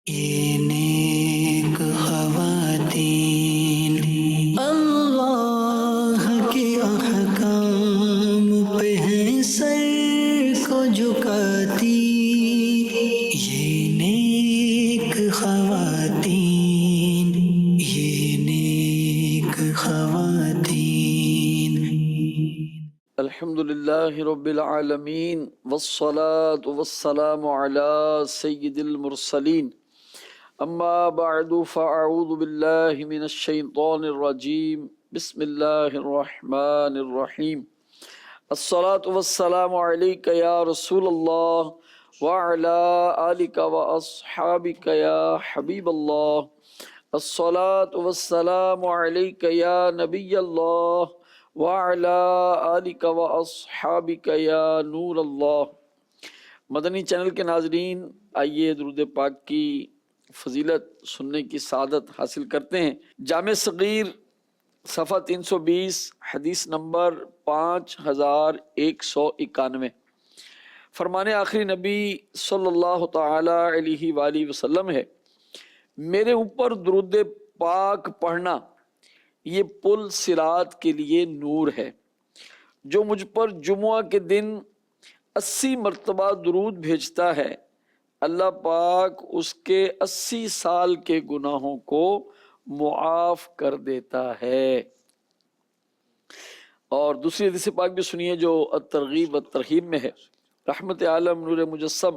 یہ نیک خواتین اللہ کے احکام پہ ہیں سر کو جھکاتی، یہ نیک خواتین، یہ نیک خواتین۔ الحمد للہ رب العالمین والصلاة والسلام علی سید المرسلین، اما بعد فاعوذ باللہ من الشیطان الرجیم، بسم اللہ الرحمن الرحیم۔ الصلاة والسلام علیک یا رسول اللہ وعلی آلک واصحابک یا حبیب اللہ۔ الصلاة والسلام علیک یا نبی اللہ وعلی آلک واصحابک یا نور اللہ۔ مدنی چینل کے ناظرین، آئیے درود پاک کی فضیلت سننے کی سعادت حاصل کرتے ہیں۔ جامع صغیر صفحہ 320 حدیث نمبر 5191، فرمان آخری نبی صلی اللہ تعالی علیہ وآلہ وسلم ہے، میرے اوپر درود پاک پڑھنا یہ پل صراط کے لیے نور ہے۔ جو مجھ پر جمعہ کے دن 80 مرتبہ درود بھیجتا ہے، اللہ پاک اس کے 80 سال کے گناہوں کو معاف کر دیتا ہے۔ اور دوسری حدیث پاک بھی سنیے جو الترغیب والترہیب میں ہے۔ رحمت عالم نور مجسم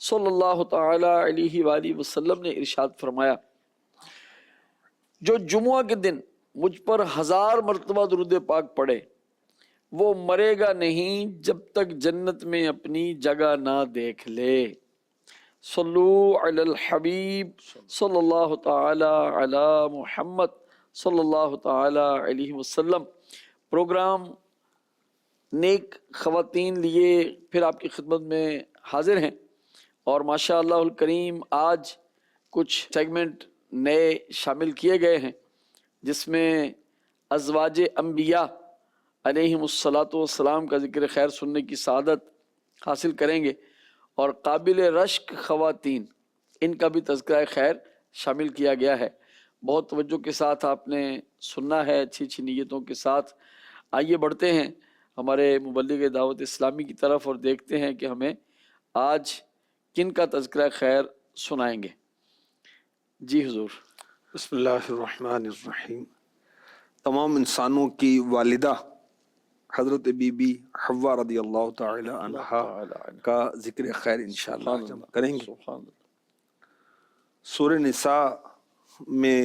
صلی اللہ تعالی علیہ وآلہ وسلم نے ارشاد فرمایا، جو جمعہ کے دن مجھ پر 1000 مرتبہ درود پاک پڑھے وہ مرے گا نہیں جب تک جنت میں اپنی جگہ نہ دیکھ لے۔ صلو علی الحبیب صلی اللہ تعالی علی محمد صلی اللہ تعالی علیہ وسلم۔ پروگرام نیک خواتین لیے پھر آپ کی خدمت میں حاضر ہیں، اور ماشاء اللہ الکریم آج کچھ سیگمنٹ نئے شامل کیے گئے ہیں، جس میں ازواج انبیاء علیہم الصلاۃ والسلام کا ذکر خیر سننے کی سعادت حاصل کریں گے، اور قابل رشک خواتین ان کا بھی تذکرہ خیر شامل کیا گیا ہے۔ بہت توجہ کے ساتھ آپ نے سننا ہے، اچھی اچھی نیتوں کے ساتھ۔ آئیے بڑھتے ہیں ہمارے مبلغ دعوت اسلامی کی طرف اور دیکھتے ہیں کہ ہمیں آج کن کا تذکرہ خیر سنائیں گے۔ جی حضور۔ بسم اللہ الرحمن الرحیم۔ تمام انسانوں کی والدہ حضرت بی بی حوا رضی اللہ تعالی عنہا کا ذکر خیر انشاءاللہ آج ہم کریں گے۔ سورہ نساء میں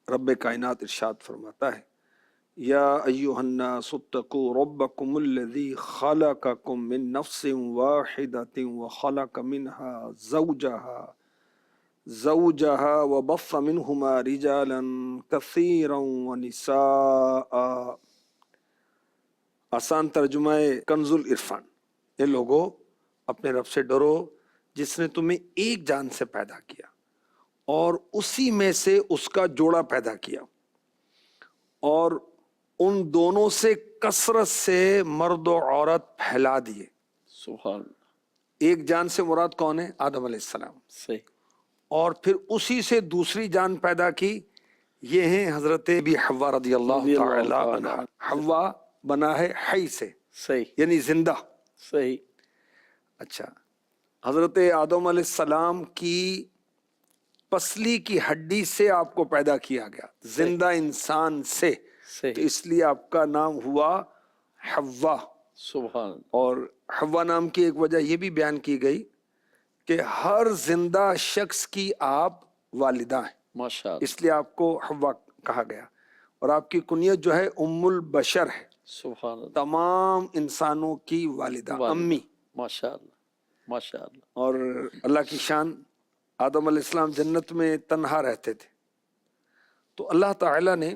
رب کائنات ارشاد فرماتا ہے، یا ایھا الناس اتقوا ربکم الذی خلقکم من نفس واحدۃ وخلق منها زوجها وبث منهما رجالا كثيرا ونساء۔ آسان ترجمہ کنز العرفان، اے لوگو اپنے رب سے ڈرو جس نے تمہیں ایک جان سے پیدا کیا اور اسی میں سے اس کا جوڑا پیدا کیا، اور ان دونوں سے کثرت سے مرد و عورت پھیلا دیے۔ سبحان اللہ۔ ایک جان سے مراد کون ہے؟ آدم علیہ السلام۔ صحیح۔ اور پھر اسی سے دوسری جان پیدا کی، یہ ہیں حضرت بی حوا رضی اللہ تعالی عنہ۔ حوا بنا ہے حی سے، صحیح یعنی زندہ۔ صحیح۔ اچھا، حضرت آدم علیہ السلام کی پسلی کی ہڈی سے آپ کو پیدا کیا گیا، زندہ انسان سے، تو اس لیے آپ کا نام ہوا حوا۔ سبحان۔ اور حوا نام کی ایک وجہ یہ بھی بیان کی گئی کہ ہر زندہ شخص کی آپ والدہ ہیں، ماشاء اللہ۔ اس لیے آپ کو حوا کہا گیا، اور آپ کی کنیت جو ہے ام البشر ہے، سبحان اللہ۔ تمام انسانوں کی والدہ، امی۔ ماشاء اللہ ماشاء اللہ۔ اور اللہ کی شان، آدم علیہ السلام جنت میں تنہا رہتے تھے، تو اللہ تعالی نے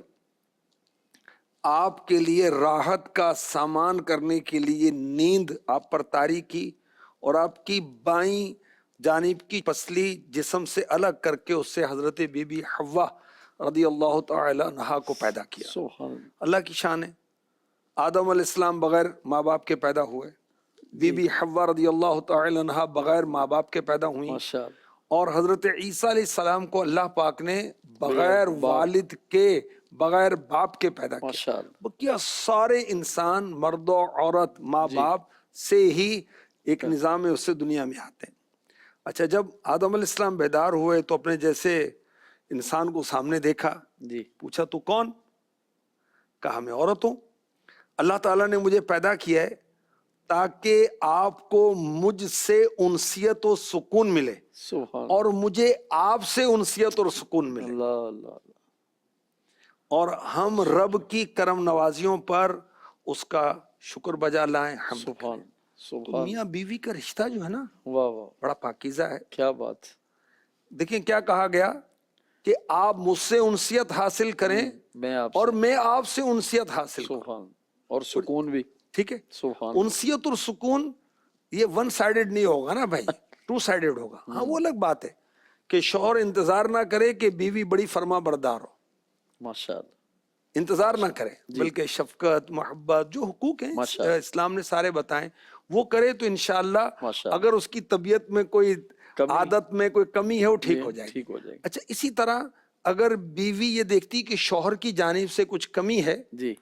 آپ کے لیے راحت کا سامان کرنے کے لیے نیند آپ پر طاری کی، اور آپ کی بائیں جانب کی پسلی جسم سے الگ کر کے اس سے حضرت بی بی حوا رضی اللہ تعالی عنہا کو پیدا کیا۔ سبحان اللہ۔ اللہ کی شان ہے، آدم علیہ السلام بغیر ماں باپ کے پیدا ہوئے، بی بی حوا رضی اللہ تعالی عنہا بغیر ماں باپ کے پیدا ہوئیں، ماشاء اللہ۔ اور حضرت عیسیٰ علیہ السلام کو اللہ پاک نے بغیر والد کے بغیر باپ کے پیدا کیا. ماشاءاللہ. کیا سارے انسان مرد و عورت ماں باپ سے ہی ایک نظام اس سے دنیا میں آتے ہیں. اچھا جب آدم علیہ السلام بیدار ہوئے تو اپنے جیسے انسان کو سامنے دیکھا, جی پوچھا تو کون؟ کہا میں عورت ہوں. اللہ تعالیٰ نے مجھے پیدا کیا ہے تاکہ آپ کو مجھ سے انسیت و سکون ملے سبحان اور مجھے آپ سے انسیت اور سکون ملے, اللہ. اللہ اور ہم رب کی کرم نوازیوں پر اس کا شکر بجا لائیں. حمد سبحان کریں. تو سبحان. میاں بیوی کا رشتہ جو ہے نا واہ واہ بڑا پاکیزہ ہے. کیا بات. دیکھیں کیا کہا گیا کہ آپ مجھ سے انسیت حاصل کریں میں آپ اور میں آپ سے انسیت حاصل کروں. سبحان. اور سکون بھی. ٹھیک ہے, سبحان. انسیت اور سکون یہ ون سائیڈڈ نہیں ہوگا نا بھائی, ٹو سائیڈڈ ہوگا. ہاں وہ الگ بات ہے کہ شوہر انتظار نہ کرے کہ بیوی بڑی فرما بردار ہو, ماشاءاللہ. انتظار نہ کرے, بلکہ شفقت محبت جو حقوق ہیں ماشاءاللہ. اسلام نے سارے بتائیں وہ کرے تو انشاءاللہ ماشاءاللہ. اگر اس کی طبیعت میں کوئی کمی- عادت میں کوئی کمی ہے وہ ٹھیک ہو جائے گی. ٹھیک ہو جائے گی. اچھا اسی طرح اگر بیوی یہ دیکھتی کہ شوہر کی جانب سے کچھ کمی ہے جی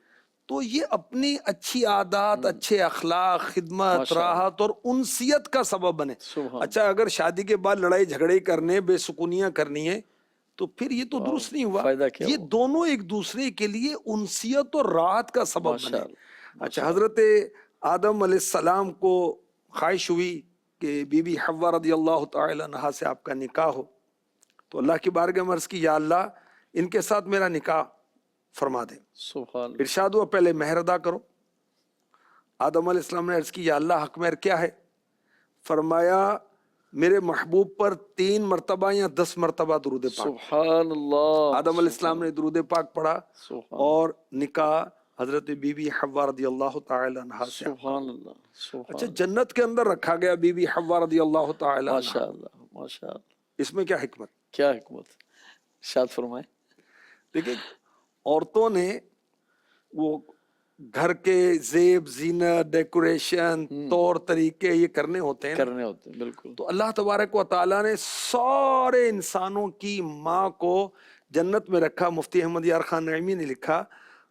تو یہ اپنی اچھی عادات اچھے اخلاق خدمت ماشاءاللہ. راحت اور انسیت کا سبب بنے. سبحان. اچھا اگر شادی کے بعد لڑائی جھگڑے کرنے بے سکونیاں کرنی ہے تو پھر یہ تو درست نہیں ہوا. فائدہ کیا یہ ہوا؟ دونوں ایک دوسرے کے لیے انسیت اور راحت کا سبب بنے. ماشاءاللہ. اچھا حضرت آدم علیہ السلام کو خواہش ہوئی کہ بی بی حوا رضی اللہ تعالی عنہا سے آپ کا نکاح ہو, تو اللہ کی بارگاہ میں عرض کی یا اللہ ان کے ساتھ میرا نکاح فرما دے. سبحان. ارشاد ہوا پہلے مہر ادا کرو. آدم علیہ السلام نے عرض کی یا اللہ حق مہر کیا ہے؟ فرمایا میرے محبوب پر 3 مرتبہ یا 10 مرتبہ درود پاک. سبحان اللہ. آدم علیہ السلام نے درود پاک پڑھا سبحان. اور نکاح حضرت بی بی حوا رضی اللہ تعالی عنہا سے. سبحان اللہ. سبحان. اچھا جنت کے اندر رکھا گیا بی بی حوا رضی اللہ تعالی عنہا, ماشاءاللہ. ماشاءاللہ. اس میں کیا حکمت؟ کیا حکمت. ارشاد فرمائے. دیکھیں عورتوں نے وہ گھر کے زیب زینت ڈیکوریشن طور طریقے یہ کرنے ہوتے ہیں نا. کرنے ہوتے ہیں بالکل. تو اللہ تبارک و تعالیٰ نے سارے انسانوں کی ماں کو جنت میں رکھا. مفتی احمد یار خان نعیمی نے لکھا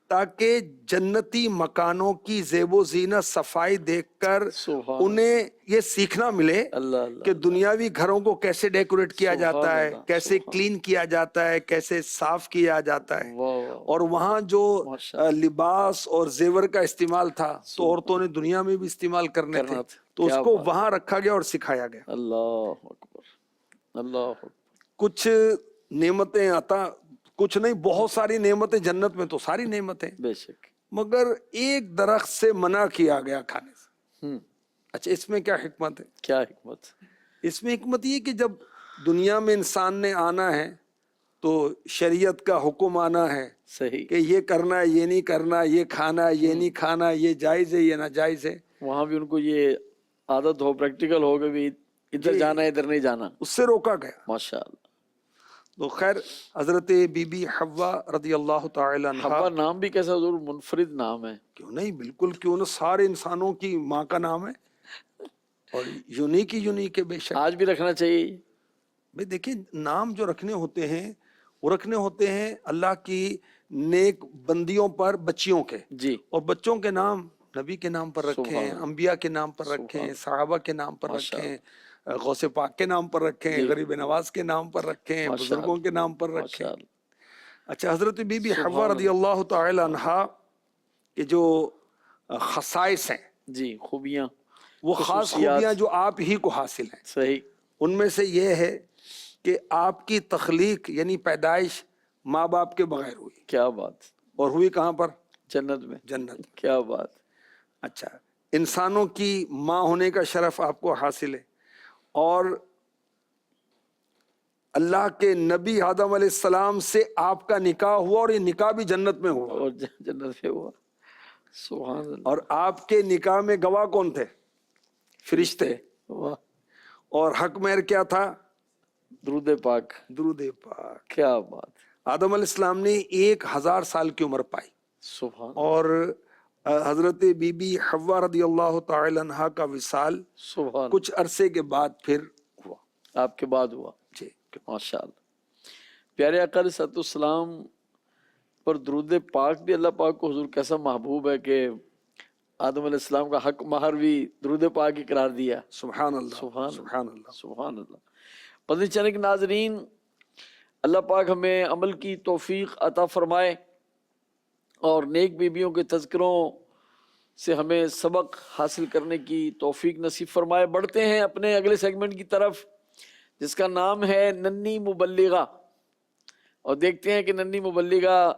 تاکہ جنتی مکانوں کی زیب و زینت صفائی دیکھ کر سبحان. انہیں یہ سیکھنا ملے اللہ اللہ. کہ دنیاوی گھروں کو کیسے ڈیکوریٹ کیا سبحان جاتا ہے, اللہ. کیسے سبحان. کلین کیا جاتا ہے, کیسے صاف کیا جاتا ہے. واہ واہ. اور وہاں جو ماشاءاللہ. لباس اور زیور کا استعمال تھا تو عورتوں نے دنیا میں بھی استعمال کرنے تھے, تو اس کیا کو بات. وہاں رکھا گیا اور سکھایا گیا. اللہ اکبر. اللہ اکبر. کچھ نعمتیں عطا, کچھ نہیں بہت ساری نعمتیں جنت میں, تو ساری نعمتیں, بے شک. مگر ایک درخت سے منع کیا گیا کھانے سے. ہم. اچھا اس میں کیا حکمت ہے؟ کیا حکمت. اس میں حکمت یہ کہ جب دنیا میں انسان نے آنا ہے تو شریعت کا حکم آنا ہے صحیح. کہ یہ کرنا ہے یہ نہیں کرنا, یہ کھانا ہے یہ نہیں کھانا, یہ جائز ہے یہ ناجائز ہے. وہاں بھی ان کو یہ عادت ہو, پریکٹیکل ہو کہ بھی ادھر جانا ہے ادھر نہیں جانا. اس سے روکا گیا. ماشاءاللہ. تو خیر حضرت بی بی حوا رضی اللہ تعالی عنہا, حوا نام بھی کیسا ضرور منفرد نام ہے. کیوں نہیں, بالکل کیوں نہ, سارے انسانوں کی ماں کا نام ہے اور یونیک ہی یونیک ہے. بے شک آج بھی رکھنا چاہیے. بھائی دیکھیں نام جو رکھنے ہوتے ہیں وہ رکھنے ہوتے ہیں اللہ کی نیک بندیوں پر, بچیوں کے, جی اور بچوں کے نام نبی کے نام پر رکھیں, انبیاء کے نام پر رکھیں, صحابہ کے نام پر رکھیں, غوث پاک کے نام پر رکھیں, غریب نواز کے نام پر رکھیں, بزرگوں کے نام پر رکھیں. اچھا حضرت بی بی حوا رضی اللہ تعالی عنہا کے جو خصائص ہیں, جی خوبیاں, وہ خاص خوبیاں جو آپ ہی کو حاصل ہیں, صحیح. ان میں سے یہ ہے کہ آپ کی تخلیق یعنی پیدائش ماں باپ کے بغیر ہوئی. کیا بات. اور ہوئی کہاں پر؟ جنت میں. جنت. کیا بات. اچھا انسانوں کی ماں ہونے کا شرف آپ کو حاصل ہے, اور اللہ کے نبی آدم علیہ السلام سے آپ کا نکاح ہوا, اور یہ نکاح بھی جنت میں ہوا, اور جنت میں ہوا. سبحان اللہ. اور آپ کے نکاح میں گواہ کون تھے؟ فرشتے. واہ. اور حق مہر کیا تھا؟ درود پاک. درود پاک. کیا بات. آدم علیہ السلام نے 1000 سال کی عمر پائی, سبحان. اور حضرت بی بی حوا رضی اللہ تعالی عنہا کا وصال سبحان. کچھ عرصے کے بعد پھر ہوا. آپ کے بعد ہوا. ماشاء اللہ. پیارے آقا علیہ الصلوۃ والسلام پر درود پاک بھی اللہ پاک کو حضور کیسا محبوب ہے کہ آدم علیہ السلام کا حق مہر بھی درود پاک ہی قرار دیا. سبحان اللہ، سبحان سبحان اللہ. سبحان اللہ. مدنی چینل کے ناظرین، اللہ پاک ہمیں عمل کی توفیق عطا فرمائے اور نیک بیویوں کے تذکروں سے ہمیں سبق حاصل کرنے کی توفیق نصیب فرمائے. بڑھتے ہیں اپنے اگلے سیگمنٹ کی طرف جس کا نام ہے ننھی مبلغہ، اور دیکھتے ہیں کہ ننھی مبلغہ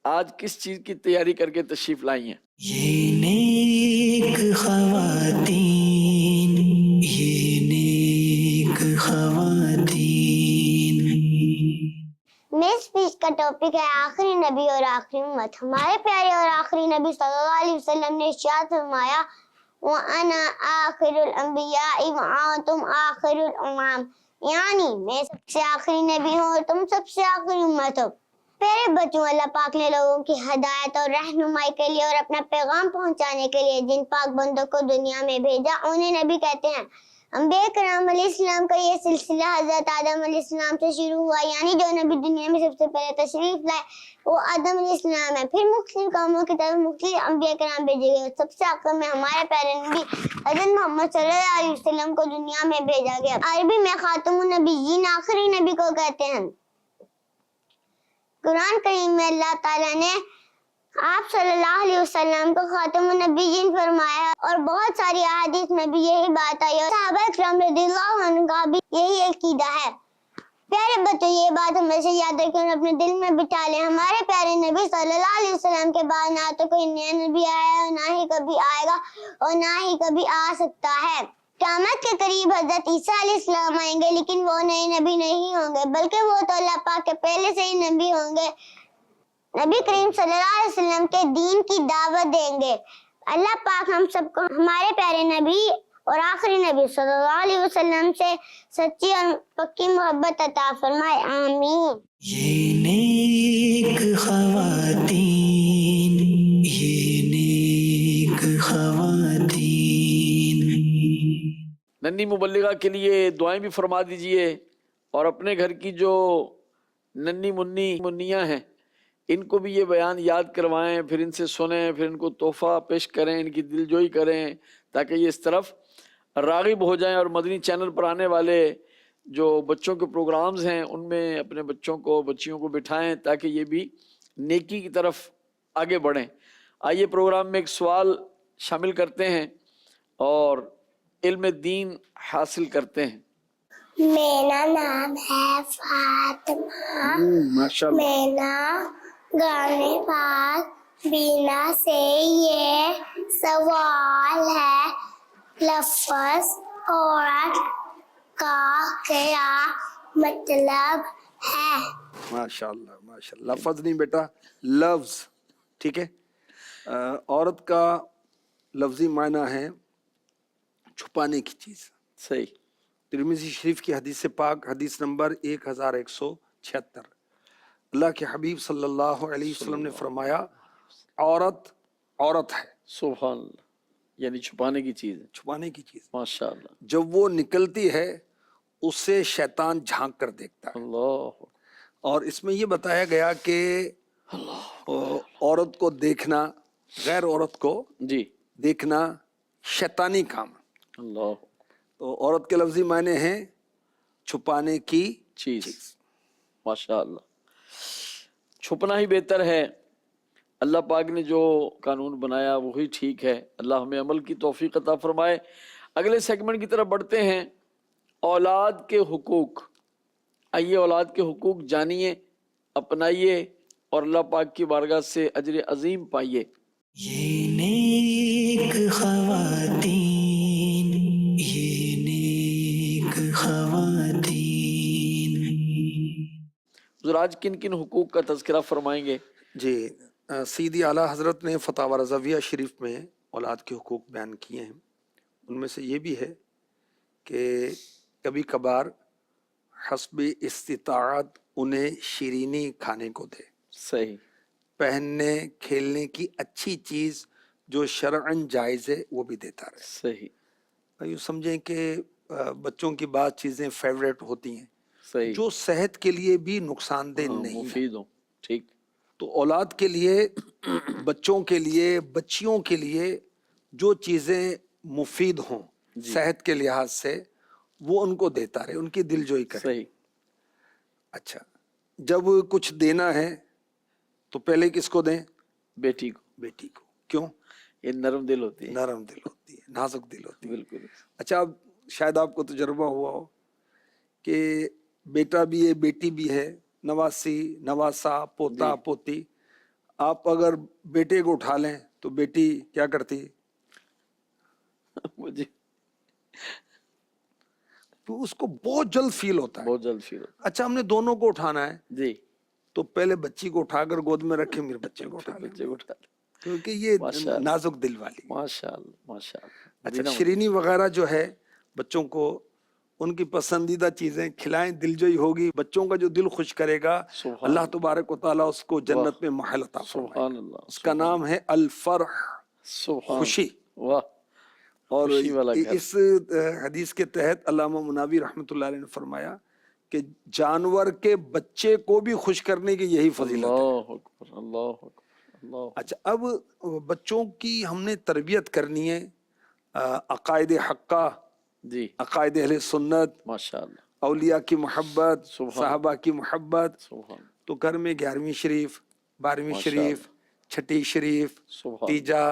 آج کس چیز کی تیاری کر کے تشریف لائی ہیں. یہ نیک خواتین، یہ نیک خواتین. میرے اسپیچ کا ٹاپک ہے آخری نبی اور آخری امت. ہمارے پیارے اور آخری نبی صلی اللہ علیہ وسلم نے ارشاد فرمایا وَأَنَا آخِرُ الْأَنْبِيَاءِ وَأَنْتُمْ آخِرُ الْأُمَمِ، یعنی میں سب سے آخری نبی ہوں اور تم سب سے آخری امت ہو. پیارے بچوں، اللہ پاک نے لوگوں کی ہدایت اور رہنمائی کے لیے اور اپنا پیغام پہنچانے کے لیے جن پاک بندوں کو دنیا میں بھیجا انہیں نبی کہتے ہیں. انبیاء کرام علیہ السلام کا یہ سلسلہ حضرت آدم علیہ السلام سے شروع ہوا، یعنی جو نبی دنیا میں سب سے پہلے تشریف لائے وہ آدم علیہ السلام ہے. پھر مختلف قوموں کی طرف مختلف انبیاء کرام بھیجے گئے. سب سے آخر میں ہمارے پیارے نبی حضرت محمد صلی اللہ علیہ وسلم کو دنیا میں بھیجا گیا. عربی میں خاتم النبیین آخری نبی کو کہتے ہیں. قرآن کریم میں اللہ تعالیٰ نے آپ صلی اللہ علیہ وسلم کو خاتم النبیین فرمایا اور بہت ساری احادیث میں بھی یہی بات آئی اور صحابہ کرام رضی اللہ عنہ کا بھی یہی عقیدہ ہے. پیارے بچوں، یہ بات ہمیشہ یاد رکھیں اور اپنے دل میں بٹھا لیں. ہمارے پیارے نبی صلی اللہ علیہ وسلم کے بعد نہ تو کوئی نیا نبی آیا ہے اور نہ ہی کبھی آئے گا اور نہ ہی کبھی آ سکتا ہے. قیامت کے قریب حضرت عیسیٰ علیہ السلام آئیں گے، لیکن وہ نئے نبی نہیں ہوں گے بلکہ وہ تو اللہ پاک کے پہلے سے ہی نبی ہوں گے. نبی کریم صلی اللہ علیہ وسلم کے دین کی دعوت دیں گے. اللہ پاک ہم سب کو ہمارے پیارے نبی اور آخری نبی صلی اللہ علیہ وسلم سے سچی اور پکی محبت عطا فرمائے. آمین. یہ نیک خواتین، یہ نیک خواتین. ننھی مبلغہ کے لیے دعائیں بھی فرما دیجئے اور اپنے گھر کی جو ننھی منیاں ہیں ان کو بھی یہ بیان یاد کروائیں، پھر ان سے سنیں، پھر ان کو تحفہ پیش کریں، ان کی دلجوئی کریں تاکہ یہ اس طرف راغب ہو جائیں اور مدنی چینل پر آنے والے جو بچوں کے پروگرامز ہیں ان میں اپنے بچیوں کو بٹھائیں تاکہ یہ بھی نیکی کی طرف آگے بڑھیں. آئیے پروگرام میں ایک سوال شامل کرتے ہیں اور علم دین حاصل کرتے ہیں. میرا نام ہے فاطمہ. ماشاء اللہ. میرا گانے پاک بینا سے یہ سوال ہے لفظ عورت کا کیا مطلب ہے؟ ماشاء اللہ ماشاء اللہ. لفظ نہیں بیٹا، لفظ. ٹھیک ہے. عورت کا لفظی معنی ہے چھپانے کی چیز. صحیح. ترمذی شریف کی حدیث پاک حدیث نمبر 1176. اللہ کے حبیب صلی اللہ علیہ وسلم نے فرمایا عورت ہے. سبحان اللہ، یعنی چھپانے کی چیز ہے. چھپانے کی چیز. ماشاء اللہ. جب وہ نکلتی ہے اسے شیطان جھانک کر دیکھتا ہے. اللہ. اور اس میں یہ بتایا گیا کہ عورت کو دیکھنا، غیر عورت کو جی. دیکھنا شیطانی کام. اللہ. تو عورت کے لفظی معنی ہیں چھپانے کی چیز. ماشاء اللہ. چھپنا ہی بہتر ہے. اللہ پاک نے جو قانون بنایا وہی ٹھیک ہے. اللہ ہمیں عمل کی توفیق عطا فرمائے. اگلے سیگمنٹ کی طرف بڑھتے ہیں. اولاد کے حقوق. آئیے اولاد کے حقوق جانیے، اپنائیے اور اللہ پاک کی بارگاہ سے اجر عظیم پائیے. یہ نیک خواتین، یہ نیک خواتین. حضور آج کن کن حقوق کا تذکرہ فرمائیں گے؟ جی. سیدی اعلیٰ حضرت نے فتاوی رضویہ شریف میں اولاد کے حقوق بیان کیے ہیں. ان میں سے یہ بھی ہے کہ کبھی کبھار حسب استطاعت انہیں شیرینی کھانے کو دے. صحیح. پہننے کھیلنے کی اچھی چیز جو شرعاً جائز ہے وہ بھی دیتا رہے. صحیح. یوں سمجھیں کہ بچوں کی بعض چیزیں فیوریٹ ہوتی ہیں صحیح، جو صحت کے لیے بھی نقصان دہ نہیں ہے۔ مفید ہوں، ٹھیک، تو اولاد کے لیے، بچوں کے لیے، بچیوں کے لیے جو چیزیں مفید ہوں صحت کے لحاظ سے وہ ان کو دیتا رہے، ان کی دل جوئی کرے۔ صحیح، اچھا، جب کچھ دینا ہے تو پہلے کس کو دیں؟ بیٹی کو، بیٹی کو۔ کیوں؟ یہ نرم دل ہوتی ہے، نرم دل ہوتی ہے، نازک دل ہوتی ہے۔ بالکل، اچھا، اب شاید آپ کو تجربہ ہوا ہو کہ بیٹا بھی ہے، بیٹی بھی ہے، نواسی، نواسا، پوتا، پوتی۔ آپ اگر بیٹے کو اٹھا لیں تو بیٹی کیا کرتی؟ مجھے تو اس کو بہت جلد فیل ہوتا ہے۔ بہت جلد فیل ہوتا اچھا، ہم نے دونوں کو اٹھانا ہے ہے، جی، تو پہلے بچی کو اٹھا کر گود میں رکھے، میرے بچے کو اٹھا لیں، بچے کو اٹھا لیں۔ کیونکہ یہ ماشاء اللہ، نازک دل والی۔ ماشاء اللہ، ماشاء اللہ۔ اچھا، دینا شیرینی وغیرہ جو ہے بچوں کو ان کی پسندیدہ چیزیں کھلائیں، دل جوئی ہوگی، بچوں کا جو دل خوش کرے گا سبحان اللہ تبارک و تعالیٰ اس کو جنت میں محل عطا سبحان فرمائے گا۔ اللہ، اس کا نام ہے الفرح، سبحان، خوشی۔ واہ، اور خوشی والا گھر۔ اس حدیث کے تحت علامہ مناوی رحمۃ اللہ علیہ نے فرمایا کہ جانور کے بچے کو بھی خوش کرنے کی یہی فضیلت ہے۔ اللہ اکبر، اللہ اکبر، اللہ۔ اچھا، اب بچوں کی ہم نے تربیت کرنی ہے عقائد حقہ، جی، عقائد اہل سنت، ماشاء اللہ، اولیاء کی محبت، سبحان، صحابہ کی محبت۔ سبحان، تو گھر میں 11ویں شریف، 12ویں ماشاء شریف، چھٹی شریف، سبحان، تیجا،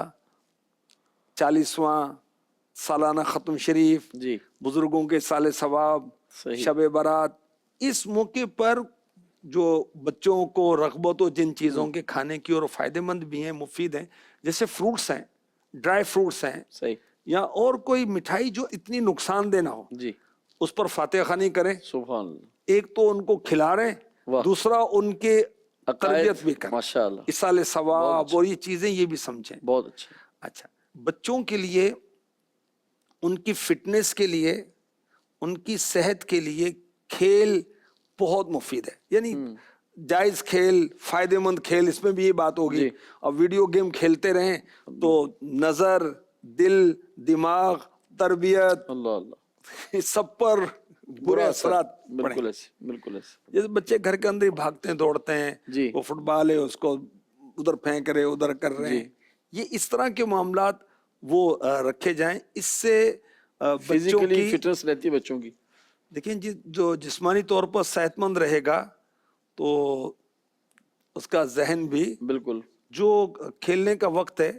40واں سالانہ ختم شریف، جی، بزرگوں کے سال ثواب، صحیح، شب برات، اس موقع پر جو بچوں کو رغبت ہو جن چیزوں کے کھانے کی، اور فائدہ مند بھی ہیں، مفید ہیں، جیسے فروٹس ہیں، ڈرائی فروٹس ہیں، صحیح، یا اور کوئی مٹھائی جو اتنی نقصان دہ نہ ہو، جی، اس پر فاتحہ خوانی کریں۔ سبحان اللہ، ایک تو ان کو کھلا رہے ہیں، واہ، دوسرا ان کے عقائد، تربیت بھی کریں، ماشاء اللہ، اصال بہت ثواب اچھا، اور یہ چیزیں یہ بھی سمجھیں۔ بہت اچھا، اچھا، بچوں کے لیے، ان کی فٹنس کے لیے، ان کی صحت کے لیے کھیل بہت مفید ہے، یعنی جائز کھیل، فائدہ مند کھیل، اس میں بھی یہ بات ہوگی۔ جی، اور ویڈیو گیم کھیلتے رہیں تو نظر، دل، دماغ، تربیت، اللہ اللہ، اس سب پر برے اثرات پڑیں۔ بالکل ایسے، بالکل ایسے، جیسے بچے گھر کے اندر ہی بھاگتے ہیں، دوڑتے ہیں، جی، وہ فٹ بال ہے اس کو ادھر پھینک رہے، ادھر کر رہے ہیں، یہ اس طرح کے معاملات وہ رکھے جائیں، اس سے بچوں فزیکلی کی، فٹنس رہتی ہے بچوں کی، دیکھیں جی، جو جسمانی طور پر صحت مند رہے گا تو اس کا ذہن بھی، بالکل، جو کھیلنے کا وقت ہے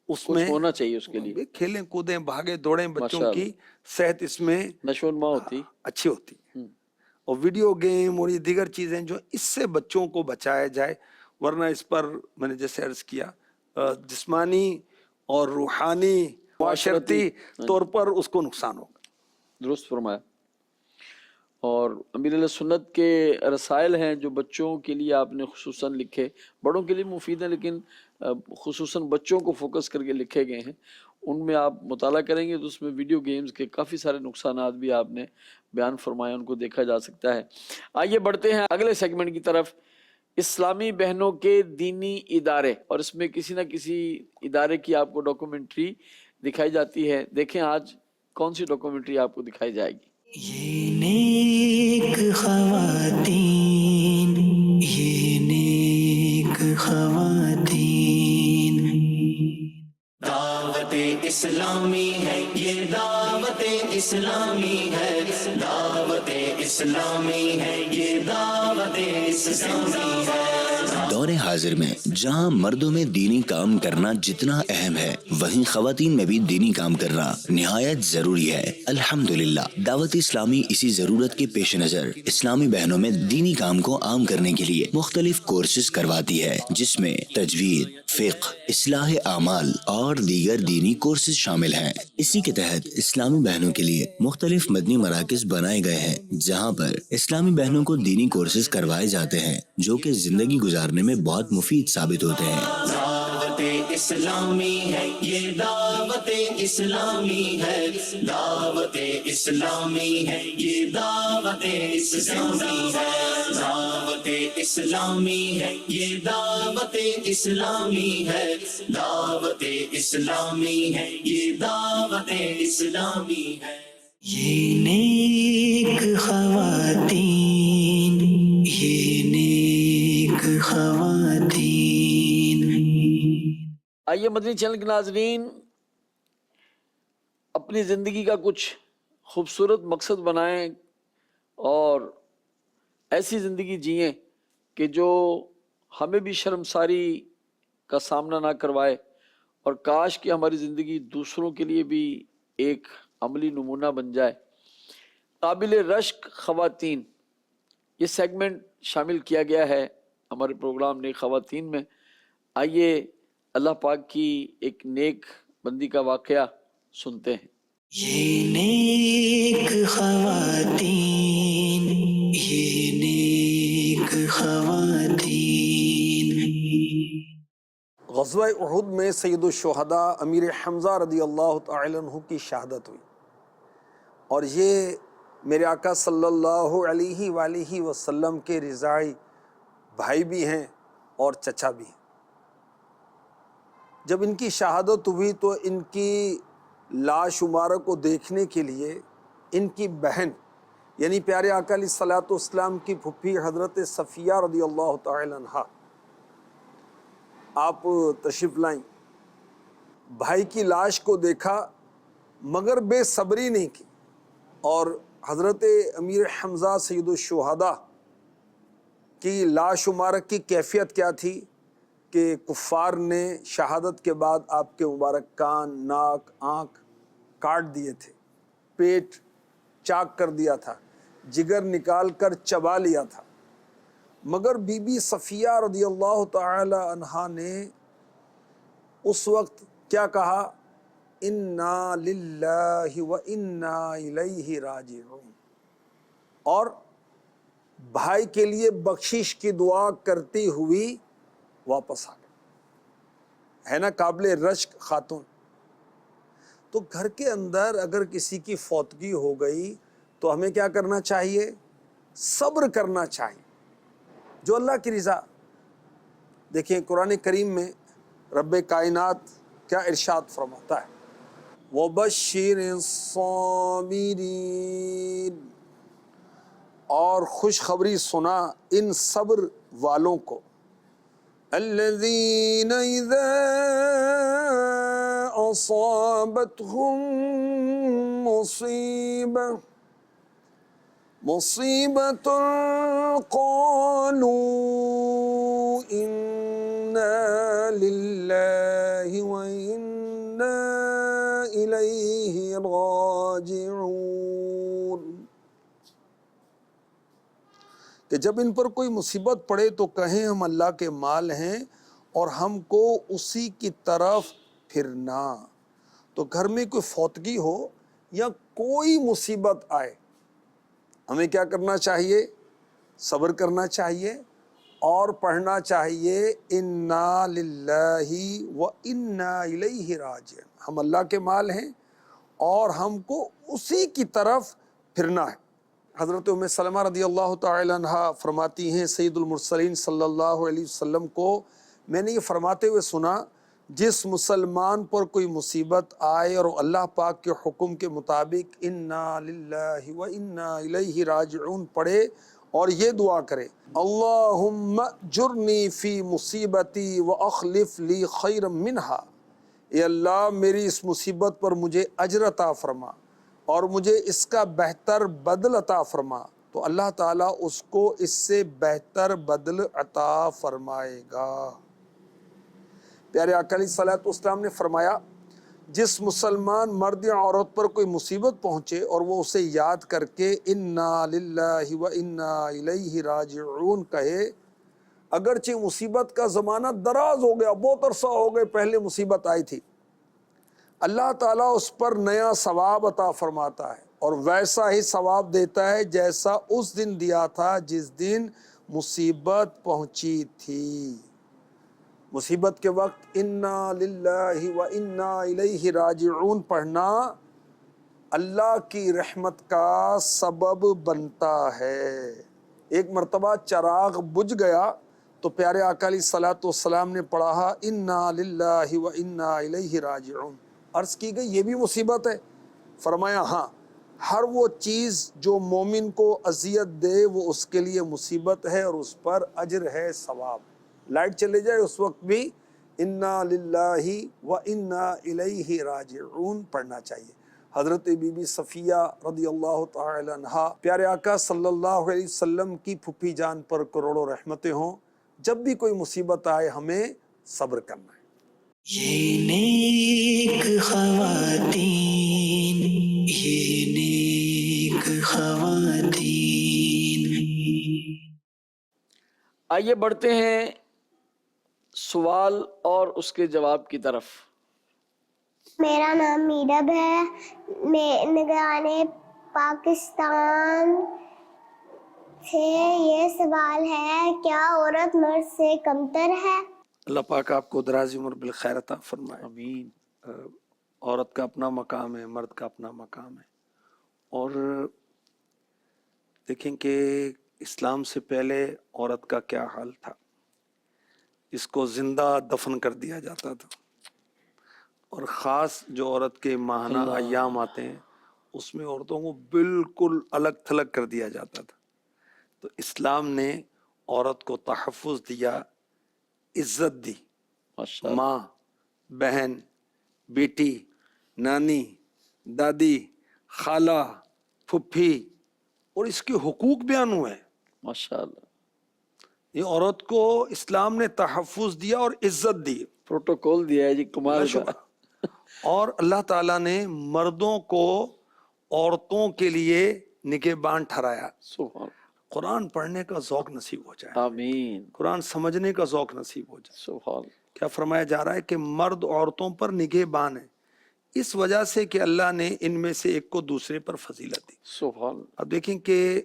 اس کچھ میں ہونا چاہیے اس کے لیے، کھیلیں کودیں، بھاگے دوڑیں، بچوں ماشاء کی صحت اس میں نشو و نما ہوتی، اچھی ہوتی ہے۔ اور ویڈیو گیم اور یہ دیگر چیزیں جو اس سے بچوں کو بچایا جائے، ورنہ اس پر میں نے جیسے عرض کیا جسمانی اور روحانی، معاشرتی طور پر اس کو نقصان ہوگا۔ درست فرمایا۔ اور امیر علیہ سنت کے رسائل ہیں جو بچوں کے لیے آپ نے خصوصاً لکھے، بڑوں کے لیے مفید ہیں لیکن خصوصاً بچوں کو فوکس کر کے لکھے گئے ہیں، ان میں آپ مطالعہ کریں گے تو اس میں ویڈیو گیمز کے کافی سارے نقصانات بھی آپ نے بیان فرمائے، ان کو دیکھا جا سکتا ہے۔ آئیے بڑھتے ہیں اگلے سیگمنٹ کی طرف، اسلامی بہنوں کے دینی ادارے، اور اس میں کسی نہ کسی ادارے کی آپ کو ڈاکومنٹری دکھائی جاتی ہے۔ دیکھیں آج کون سی ڈاکومنٹری آپ کو دکھائی جائے گی۔ یہ نیک خواتین، یہ نیک خواتین، دعوت اسلامی ہے، یہ دعوت اسلامی ہے، دعوت اسلامی ہے، یہ دعوت اسلامی ہے۔ دور حاضر میں جہاں مردوں میں دینی کام کرنا جتنا اہم ہے، وہیں خواتین میں بھی دینی کام کرنا نہایت ضروری ہے۔ الحمدللہ دعوت اسلامی اسی ضرورت کے پیش نظر اسلامی بہنوں میں دینی کام کو عام کرنے کے لیے مختلف کورسز کرواتی ہے، جس میں تجوید، فقہ، اصلاح اعمال اور دیگر دینی کورسز شامل ہیں۔ اسی کے تحت اسلامی بہنوں کے لیے مختلف مدنی مراکز بنائے گئے ہیں، جہاں پر اسلامی بہنوں کو دینی کورسز کروائے جاتے ہیں جو کہ زندگی گزارنے میں بہت مفید ثابت ہوتے ہیں۔ دعوت اسلامی ہے، یہ دعوت اسلامی ہے، دعوت اسلامی ہے، یہ دعوت اسلامی ہے، دعوت اسلامی ہے، یہ دعوت اسلامی ہے، دعوت اسلامی ہے، یہ دعوت اسلامی ہے۔ یہ نیک خواتین، یہ نیک خواتین۔ آئیے مدنی چینل کے ناظرین، اپنی زندگی کا کچھ خوبصورت مقصد بنائیں اور ایسی زندگی جئیں کہ جو ہمیں بھی شرمساری کا سامنا نہ کروائے، اور کاش کہ ہماری زندگی دوسروں کے لیے بھی ایک عملی نمونہ بن جائے۔ قابل رشک خواتین، یہ سیگمنٹ شامل کیا گیا ہے ہمارے پروگرام نیک خواتین میں۔ آئیے اللہ پاک کی ایک نیک بندی کا واقعہ سنتے ہیں۔ یہ نیک خواتین، یہ نیک خواتین۔ غزوہ احد میں سید الشہداء امیر حمزہ رضی اللہ تعالی عنہ کی شہادت ہوئی، اور یہ میرے آقا صلی اللہ علیہ وآلہ وسلم کے رضاعی بھائی بھی ہیں اور چچا بھی ہیں۔ جب ان کی شہادت ہوئی تو ان کی لاش مبارک کو دیکھنے کے لیے ان کی بہن یعنی پیارے آقا علیہ الصلوۃ والسلام کی پھپھی حضرت صفیہ رضی اللہ تعالی عنہا آپ تشریف لائیں۔ بھائی کی لاش کو دیکھا مگر بے صبری نہیں کی، اور حضرت امیر حمزہ سید الشہداء کی لاش مبارک کی کیفیت کیا تھی کہ کفار نے شہادت کے بعد آپ کے مبارک کان، ناک، آنکھ کاٹ دیے تھے، پیٹ چاک کر دیا تھا، جگر نکال کر چبا لیا تھا، مگر بی بی صفیہ رضی اللہ تعالی عنہا نے اس وقت کیا کہا؟ انا للہ و انا الیہ راجعون، اور بھائی کے لیے بخشش کی دعا کرتی ہوئی واپس آ گئے۔ ہے نا قابل رشک خاتون؟ تو گھر کے اندر اگر کسی کی فوتگی ہو گئی تو ہمیں کیا کرنا چاہیے؟ صبر کرنا چاہیے، جو اللہ کی رضا۔ دیکھیں قرآن کریم میں رب کائنات کیا ارشاد فرماتا ہے؟ وَبَشِّرِ الصَّابِرِينَ، اور خوشخبری سنا ان صبر والوں کو، الذین اذا اصابتهم مصیبۃ قالوا انا للہ وانا الیہ راجعون، کہ جب ان پر کوئی مصیبت پڑے تو کہیں ہم اللہ کے مال ہیں اور ہم کو اسی کی طرف پھرنا۔ تو گھر میں کوئی فوتگی ہو یا کوئی مصیبت آئے، ہمیں کیا کرنا چاہیے؟ صبر کرنا چاہیے اور پڑھنا چاہیے انا للہ و انا الیہ راجعون، ہم اللہ کے مال ہیں اور ہم کو اسی کی طرف پھرنا ہے۔ حضرت ام سلمہ رضی اللہ تعالی عنہا فرماتی ہیں سید المرسلین صلی اللہ علیہ وسلم کو میں نے یہ فرماتے ہوئے سنا، جس مسلمان پر کوئی مصیبت آئے اور اللہ پاک کے حکم کے مطابق انا للہ و انا الیہ راجعون پڑھے اور یہ دعا کرے، اللہم اجرنی فی مصیبتی واخلف لی خیرا منہا، اے اللہ میری اس مصیبت پر مجھے اجر عطا فرما اور مجھے اس کا بہتر بدل عطا فرما، تو اللہ تعالیٰ اس کو اس سے بہتر بدل عطا فرمائے گا۔ پیارے آقا علیہ الصلوۃ والسلام نے فرمایا، جس مسلمان مرد یا عورت پر کوئی مصیبت پہنچے اور وہ اسے یاد کر کے انا للہ و انا الیہ راجعون کہے، اگرچہ مصیبت کا زمانہ دراز ہو گیا، بہت عرصہ ہو گئے پہلے مصیبت آئی تھی، اللہ تعالیٰ اس پر نیا ثواب عطا فرماتا ہے اور ویسا ہی ثواب دیتا ہے جیسا اس دن دیا تھا جس دن مصیبت پہنچی تھی۔ مصیبت کے وقت انا للہ و انا الیہ راجعون پڑھنا اللہ کی رحمت کا سبب بنتا ہے۔ ایک مرتبہ چراغ بجھ گیا تو پیارے آقا علیہ الصلوۃ والسلام نے پڑھا انا للہ و انا الیہ راجعون۔ عرض کی گئی یہ بھی مصیبت ہے؟ فرمایا ہاں، ہر وہ چیز جو مومن کو اذیت دے وہ اس کے لیے مصیبت ہے اور اس پر اجر ہے، ثواب۔ لائٹ چلے جائے اس وقت بھی انا للہ و انا الیہ راجعون پڑھنا چاہیے۔ حضرت بی بی صفیہ رضی اللہ تعالی عنہا، پیارے آقا صلی اللہ علیہ وسلم کی پھوپھی جان پر کروڑوں رحمتیں ہوں، جب بھی کوئی مصیبت آئے ہمیں صبر کرنا ہے۔ یہ نیک خواتین، یہ نیک خواتین۔ آئیے بڑھتے ہیں سوال اور اس کے جواب کی طرف۔ میرا نام میڈب ہے، میں نگران پاکستان سے یہ سوال ہے، کیا عورت مرد سے کمتر ہے؟ اللہ پاک آپ کو دراز عمر بالخیر عطا فرمائے۔ آمین۔ عورت کا اپنا مقام ہے، مرد کا اپنا مقام ہے، اور دیکھیں کہ اسلام سے پہلے عورت کا کیا حال تھا۔ اس کو زندہ دفن کر دیا جاتا تھا، اور خاص جو عورت کے ماہانہ ایام آتے ہیں اس میں عورتوں کو بالکل الگ تھلگ کر دیا جاتا تھا۔ تو اسلام نے عورت کو تحفظ دیا، عزت دی۔ ماشاء اللہ۔ ماں، بہن، بیٹی، نانی، دادی، خالہ، پھپھی، اور اس کے حقوق بیان ہوئے ہیں۔ ماشاء اللہ۔ یہ عورت کو اسلام نے تحفظ دیا اور عزت دی، پروٹوکول دیا ہے جی، کمال کا۔ اور اللہ تعالیٰ نے مردوں کو عورتوں کے لیے نگہبان ٹھہرایا۔ سبحان قرآن پڑھنے کا ذوق نصیب ہو جائے، آمین۔ قرآن سمجھنے کا ذوق نصیب ہو جائے۔ سبحان کیا فرمایا جا رہا ہے کہ مرد عورتوں پر نگہبان ہے، اس وجہ سے کہ اللہ نے ان میں سے ایک کو دوسرے پر فضیلت دی۔ سبحان۔ اب دیکھیں کہ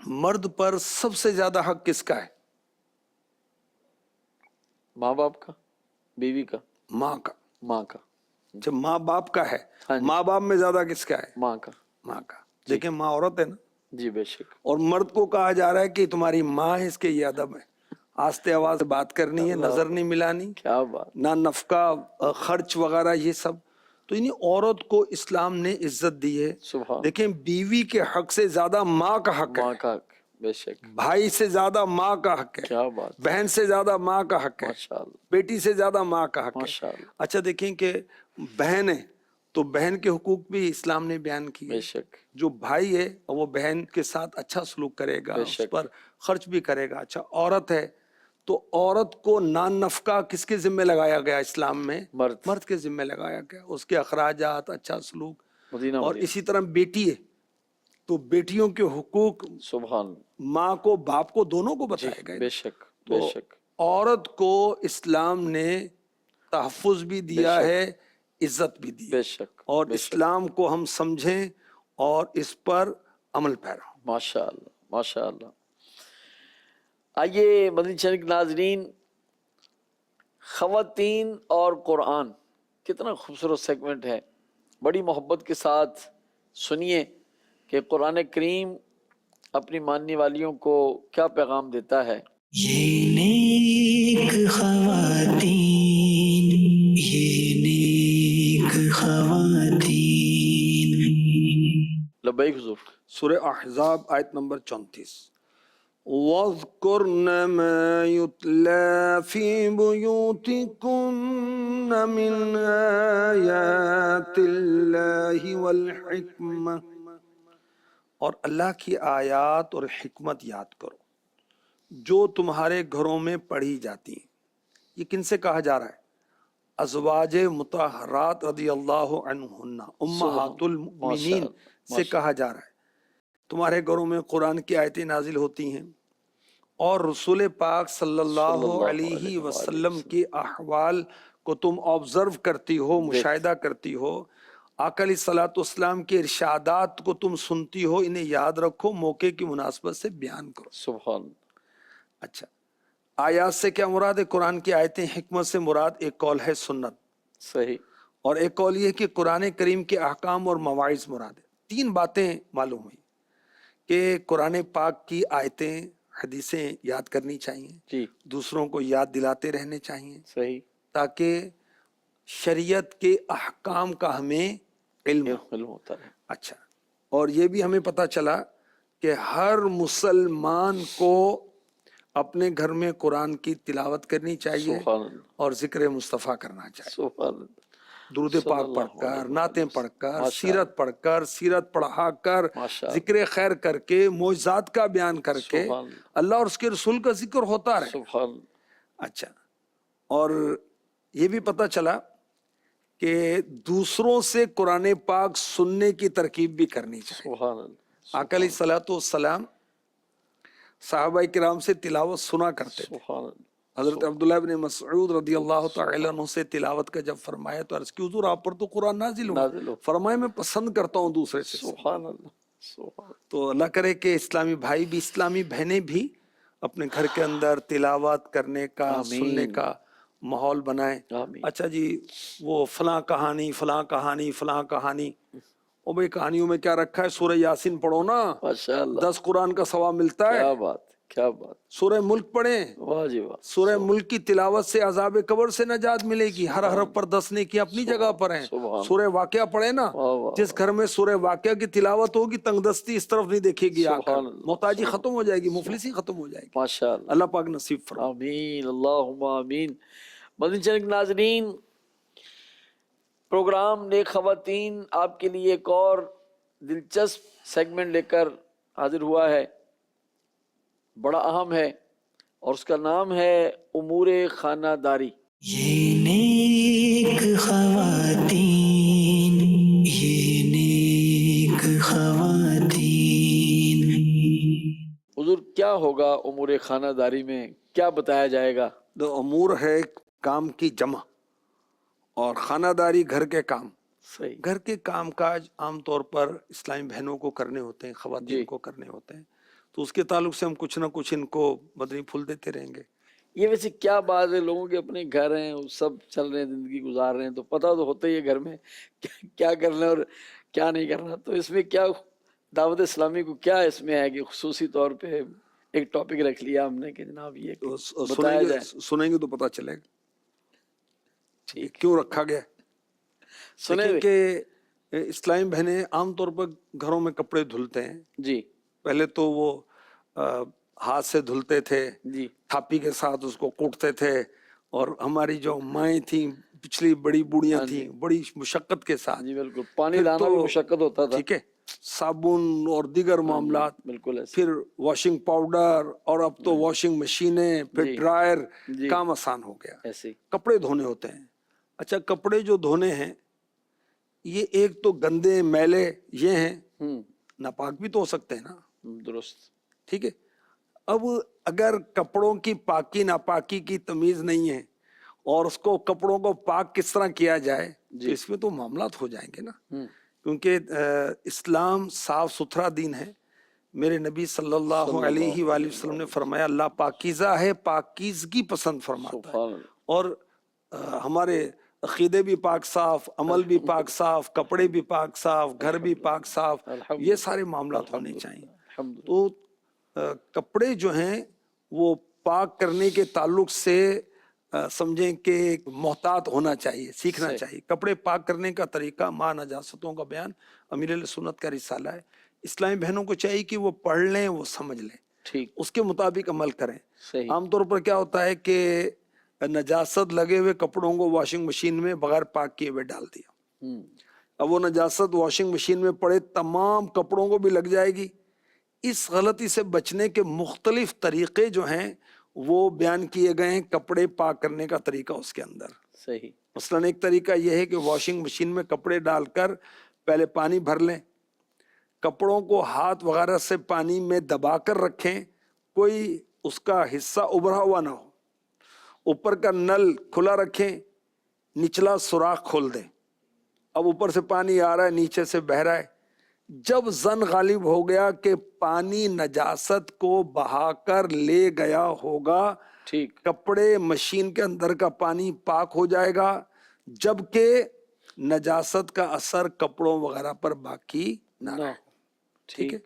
مرد پر سب سے زیادہ حق کس کا ہے؟ ماں باپ کا، بیوی کا، ماں کا۔ ماں کا۔ جب ماں باپ کا ہے، ہاں جی۔ ماں باپ میں زیادہ کس کا ہے؟ ماں کا۔ ماں کا۔ دیکھیں ماں عورت ہے نا، جی بے شک۔ اور مرد کو کہا جا رہا ہے کہ تمہاری ماں ہے، اس کے یہ ادب ہے، آہستہ آواز بات کرنی ہے، نظر نہیں ملانی، کیا بات۔ نہ نفقہ خرچ وغیرہ یہ سب۔ تو یعنی عورت کو اسلام نے عزت دی ہے۔ سبحان۔ دیکھیں بیوی کے حق سے زیادہ ماں کا حق ماں ہے، کا حق، بے شک۔ بھائی سے زیادہ ماں کا حق ہے، کیا بات۔ بہن سے زیادہ ماں کا حق ہے، ماشاء اللہ۔ بیٹی سے زیادہ ماں کا حق ہے۔ ماشاء اللہ۔ اچھا دیکھیں کہ بہن ہے تو بہن کے حقوق بھی اسلام نے بیان کیے۔ بے شک۔ جو بھائی ہے وہ بہن کے ساتھ اچھا سلوک کرے گا، بے اس شک۔ پر خرچ بھی کرے گا۔ اچھا عورت ہے تو عورت کو نان نفقہ کس کے ذمہ لگایا گیا اسلام میں؟ مرد کے ذمہ لگایا گیا، اس کے اخراجات، اچھا سلوک۔ مدینہ اور مدینہ۔ اسی طرح بیٹی ہے تو بیٹیوں کے حقوق سبحان۔ ماں کو باپ کو دونوں کو بتایا گیا۔ بے شک بے تو شک۔ عورت کو اسلام نے تحفظ بھی دیا شک۔ ہے، عزت بھی دی ہے، بے شک۔ اور بے شک۔ اسلام کو ہم سمجھیں اور اس پر عمل پیرا ہوں۔ ماشاء اللہ ماشاء اللہ۔ آئیے مدنی چینل کے ناظرین، خواتین اور قرآن کتنا خوبصورت سیگمنٹ ہے، بڑی محبت کے ساتھ سنیے کہ قرآن کریم اپنی ماننے والیوں کو کیا پیغام دیتا ہے۔ یہ نیک خواتین، یہ نیک خواتین۔ لبیک حضور۔ سورہ احزاب آیت نمبر 34۔ وَاذْكُرْنَ مَا يُتْلَى فِي بُيُوتِكُنَّ مِنْ آيَاتِ اللَّهِ وَالْحِكْمَةِ، اور اللہ کی آیات اور حکمت یاد کرو جو تمہارے گھروں میں پڑھی جاتی ہیں۔ یہ کن سے کہا جا رہا ہے؟ ازواج مطہرات رضی اللہ عنہن، امہات المؤمنین سے کہا جا رہا ہے۔ تمہارے گھروں میں قرآن کی آیتیں نازل ہوتی ہیں، اور رسول پاک صلی اللہ علیہ وسلم کے احوال کو تم آبزرو کرتی ہو، مشاہدہ کرتی ہو، آقا علیہ الصلوۃ والسلام کے ارشادات کو تم سنتی ہو، انہیں یاد رکھو، موقع کی مناسبت سے بیان کرو۔ سبحان۔ اچھا آیات سے کیا مراد ہے؟ قرآن کی آیتیں، حکمت سے مراد ایک قول ہے سنت، صحیح۔ اور ایک قول یہ کہ قرآن کریم کے احکام اور مواعظ مراد ہے۔ تین باتیں معلوم ہوئی کہ قرآن پاک کی آیتیں، حدیثیں یاد کرنی چاہیے، جی دوسروں کو یاد دلاتے رہنے چاہیے، صحیح۔ تاکہ شریعت کے احکام کا ہمیں علم. علم ہوتا ہے. اچھا، اور یہ بھی ہمیں پتہ چلا کہ ہر مسلمان کو اپنے گھر میں قرآن کی تلاوت کرنی چاہیے سبحان اللہ. اور ذکر مصطفیٰ کرنا چاہیے. سبحان اللہ. درود صلی پاک اللہ پڑھ کر، علیہ نعتیں وسلم. پڑھ کر، ماشاء سیرت پڑھ کر، سیرت پڑھا کر، ماشاء ذکر خیر کر کے، معجزات کا بیان کر کے سبحان اللہ. اللہ اور اس کے رسول کا ذکر ہوتا رہے. سبحان اللہ. اچھا، اور یہ بھی پتہ چلا کہ دوسروں سے قرآن پاک سننے کی ترکیب بھی کرنی چاہیے. سبحان اللہ. آقا علیہ الصلوۃ والسلام صحابہ کرام سے تلاوت سنا کرتے تھے. سبحان اللہ. حضرت عبداللہ بن مسعود رضی اللہ تعالی عنہ سے تلاوت کا جب فرمایا تو عرض کی حضور آپ پر تو قرآن نازل نازل ہو. ہو. فرمایا میں پسند کرتا ہوں دوسرے سے. سبحان اللہ. سبحان. تو اللہ کرے کہ اسلامی بھائی بھی، اسلامی بہنیں بھی اپنے گھر کے اندر تلاوت کرنے کا، آمین. سننے کا ماحول بنائیں. آمین. اچھا جی، وہ فلاں کہانی فلاں کہانی فلاں کہانی، او بھائی کہانیوں میں کیا رکھا ہے؟ سورہ یاسین پڑھو نا، ماشاء اللہ. 10 قرآن کا ثواب ملتا ہے. کیا بات، کیا بات. سورہ ملک پڑھیں، واہ جی واہ. سورہ ملک کی تلاوت سے عذاب قبر سے نجات ملے گی. ہر حرف پر 10 نیکی اپنی جگہ پر ہیں. سبحان. سورہ واقعہ پڑھے نا، واہ واہ. جس گھر میں سورہ واقعہ کی تلاوت ہوگی تنگ دستی اس طرف نہیں دیکھے گی. آ کر سبحان اللہ. محتاجی ختم ہو جائے گی، مفلسی ختم ہو جائے گی. ماشاء اللہ. اللہ پاک نصیب فرمائے. آمین. اللہم آمین. مدنی چینل کے ناظرین، پروگرام نیک خواتین آپ کے لیے ایک اور دلچسپ سیگمنٹ لے کر حاضر ہوا ہے. بڑا اہم ہے اور اس کا نام ہے امور خانہ داری. یہ نیک خواتین، یہ نیک خواتین. حضور کیا ہوگا امور خانہ داری میں، کیا بتایا جائے گا؟ تو امور ہے کام کی جمع، اور خانہ داری گھر کے کام. صحیح. گھر کے کام کاج عام طور پر اسلامی بہنوں کو کرنے ہوتے ہیں، خواتین جی. کو کرنے ہوتے ہیں. تو اس کے تعلق سے ہم کچھ نہ کچھ ان کو مدنی پھول دیتے رہیں گے. یہ ویسے کیا بات ہے، لوگوں کے اپنے گھر ہیں، وہ سب چل رہے ہیں، زندگی گزار رہے ہیں، تو پتہ تو ہوتا ہی ہے گھر میں کیا کرنا اور کیا نہیں کرنا. تو اس میں کیا دعوت اسلامی کو کیا اس میں ہے کہ خصوصی طور پہ ایک ٹاپک رکھ لیا ہم نے کہ جناب یہ تو بتایا جائے. سنیں گے تو پتہ چلے گا ٹھیک. کیوں رکھا گیا. سنیں دیکھیں کہ اسلامی بہنیں عام طور پر گھروں میں کپڑے دھلتے ہیں. جی پہلے تو وہ ہاتھ سے دھلتے تھے، جی تھاپی کے ساتھ اس کو کوٹتے تھے. اور ہماری جو مائیں تھیں، پچھلی بڑی بوڑھیاں تھیں، بڑی مشقت کے ساتھ. جی بالکل. پانی پھر لانا بھی تو مشقت ہوتا تھا. ٹھیک ہے، صابن اور دیگر معاملات، بالکل ایسے. پھر واشنگ پاؤڈر، اور اب تو واشنگ مشینیں، پھر جی. ڈرائر. جی. کام آسان ہو گیا. ایسے ہی. کپڑے دھونے ہوتے ہیں. اچھا، کپڑے جو دھونے ہیں یہ ایک تو گندے میلے یہ ہیں، ناپاک بھی تو ہو سکتے ہیں نا. درست. ٹھیک ہے. اب اگر کپڑوں کی پاکی ناپاکی کی تمیز نہیں ہے اور اس کو کپڑوں کو پاک کس طرح کیا جائے، تو اس میں تو معاملات ہو جائیں گے نا. کیونکہ اسلام صاف ستھرا دین ہے. میرے نبی صلی اللہ علیہ وآلہ وسلم نے فرمایا اللہ پاکیزہ ہے، پاکیزگی پسند فرماتا ہے. اور ہمارے عقیدے بھی پاک صاف، عمل بھی پاک صاف، کپڑے بھی پاک صاف، گھر بھی پاک صاف، یہ سارے معاملات ہونے چاہیے. تو کپڑے جو ہیں وہ پاک کرنے کے تعلق سے سمجھیں کہ محتاط ہونا چاہیے، سیکھنا چاہیے. کپڑے پاک کرنے کا طریقہ، ماں نجاستوں کا بیان امیر علیہ سنت کا رسالہ ہے. اسلامی بہنوں کو چاہیے کہ وہ پڑھ لیں، وہ سمجھ لیں، ٹھیک. اس کے مطابق عمل کریں. صحیح. عام طور پر کیا ہوتا ہے کہ نجاست لگے ہوئے کپڑوں کو واشنگ مشین میں بغیر پاک کیے ہوئے ڈال دیا. اب وہ نجاست واشنگ مشین میں پڑے تمام کپڑوں کو بھی لگ جائے گی. اس غلطی سے بچنے کے مختلف طریقے جو ہیں وہ بیان کیے گئے ہیں. کپڑے پاک کرنے کا طریقہ اس کے اندر. صحیح. مثلاً ایک طریقہ یہ ہے کہ واشنگ مشین میں کپڑے ڈال کر پہلے پانی بھر لیں، کپڑوں کو ہاتھ وغیرہ سے پانی میں دبا کر رکھیں، کوئی اس کا حصہ ابھرا ہوا نہ ہو. اوپر کا نل کھلا رکھیں، نچلا سوراخ کھول دیں. اب اوپر سے پانی آ رہا ہے، نیچے سے بہہ رہا ہے. جب ظن غالب ہو گیا کہ پانی نجاست کو بہا کر لے گیا ہوگا، ٹھیک. کپڑے مشین کے اندر کا پانی پاک ہو جائے گا، جبکہ نجاست کا اثر کپڑوں وغیرہ پر باقی نہ رہے. ٹھیک ہے،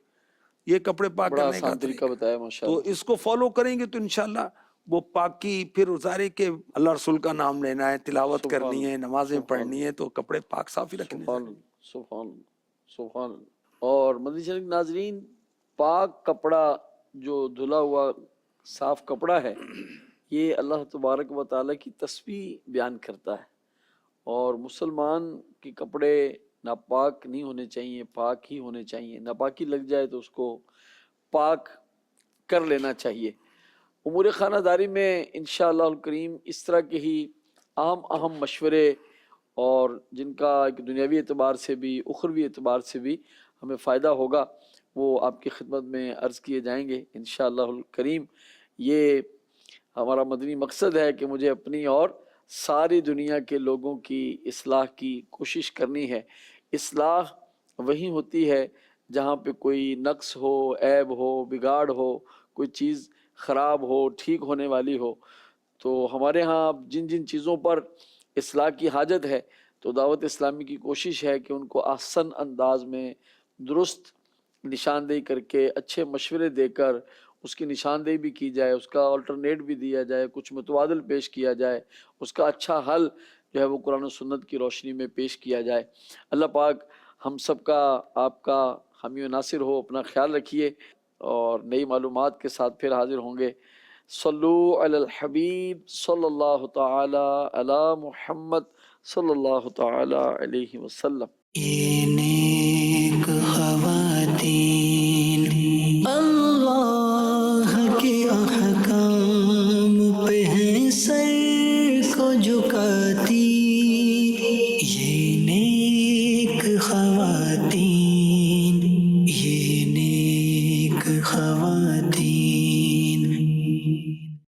یہ کپڑے پاک بڑا کرنے کا آسان طریقہ بتایا ماشاءاللہ. تو اس کو فالو کریں گے تو انشاءاللہ وہ پاکی پھر اتاری کے اللہ رسول کا نام لینا ہے، تلاوت کرنی ہے، نمازیں پڑھنی ہے، تو کپڑے پاک صاف ہی رکھنے سبحان ہیں۔ اللہ، سبحان اللہ، سبحان اللہ۔ اور مدنی چینل کے ناظرین، پاک کپڑا جو دھلا ہوا صاف کپڑا ہے، یہ اللہ تبارک و تعالیٰ کی تسبیح بیان کرتا ہے، اور مسلمان کے کپڑے ناپاک نہیں ہونے چاہیے، پاک ہی ہونے چاہیے۔ ناپاکی لگ جائے تو اس کو پاک کر لینا چاہیے۔ امور خانہ داری میں انشاءاللہ الکریم اس طرح کے ہی اہم مشورے، اور جن کا ایک دنیاوی اعتبار سے بھی اخروی اعتبار سے بھی ہمیں فائدہ ہوگا، وہ آپ کی خدمت میں عرض کیے جائیں گے انشاءاللہ الکریم۔ یہ ہمارا مدنی مقصد ہے کہ مجھے اپنی اور ساری دنیا کے لوگوں کی اصلاح کی کوشش کرنی ہے۔ اصلاح وہی ہوتی ہے جہاں پہ کوئی نقص ہو، عیب ہو، بگاڑ ہو، کوئی چیز خراب ہو، ٹھیک ہونے والی ہو۔ تو ہمارے ہاں جن جن چیزوں پر اصلاح کی حاجت ہے، تو دعوت اسلامی کی کوشش ہے کہ ان کو احسن انداز میں درست نشاندہی کر کے، اچھے مشورے دے کر اس کی نشاندہی بھی کی جائے، اس کا آلٹرنیٹ بھی دیا جائے، کچھ متبادل پیش کیا جائے، اس کا اچھا حل جو ہے وہ قرآن و سنت کی روشنی میں پیش کیا جائے۔ اللہ پاک ہم سب کا، آپ کا حامی و ناصر ہو۔ اپنا خیال رکھیے، اور نئی معلومات کے ساتھ پھر حاضر ہوں گے۔ صلو علی الحبیب صلی اللہ تعالی علی محمد صلی اللہ تعالی علیہ وسلم۔ یہ نیک خواتین اللہ کے احکام پہ ہیں سر کو جھکاتی،